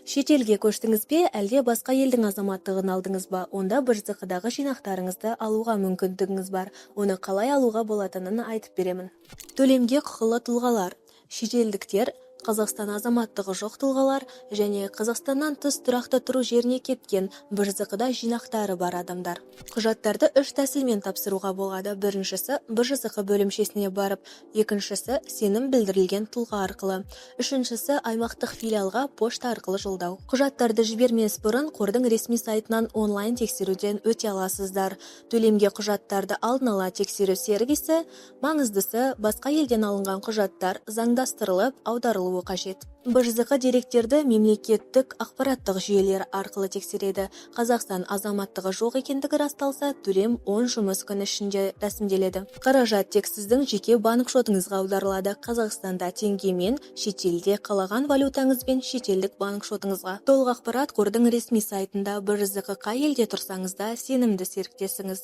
Шет елге көштіңіз бе, әлде басқа елдің азаматтығын алдыңыз ба? Онда БЖЗК-дағы жинақтарыңызды алуға мүмкіндігіңіз бар. Оны қалай алуға болатынын айтып беремін. Төлемге құқылы тұлғалар: шетелдіктер, Қазақстан азаматтығы жоқ тұлғалар және Қазақстаннан тыс тұрақты тұру жеріне кеткен БЖЗК-да жинақтары бар адамдар. Құжаттарды 3 тәсілмен тапсыруға болады. Біріншісі БЖЗК бөлімшесіне барып, екіншісі сенім білдірілген тұлға арқылы, үшіншісі аймақтық филиалға пошта арқылы жолдау. Құжаттарды жібермес бұрын қордың ресми сайтынан онлайн тексеруден өте аласыздар. Төлемге құжаттарды алдын ала тексеру сервисі. Маңыздысы, басқа елден алынған құжаттар заңдастырылып, аударылуы қажет. БЖЗК деректерді мемлекеттік ақпараттық жүйелер арқылы тексереді. Қазақстан азаматтығы жоқ екендігі расталса, төлем 10 жұмыс күні ішінде рәсімделеді. Қаражат тек сіздің жеке банк шотыңызға аударылады. Қазақстанда теңгемен, шетелде қалаған валютаңызбен шетелдік банк шотыңызға. Толық ақпарат қордың ресми сайтында. БЖЗК қай елде тұрсаңыз да сенімді серіктесіңіз.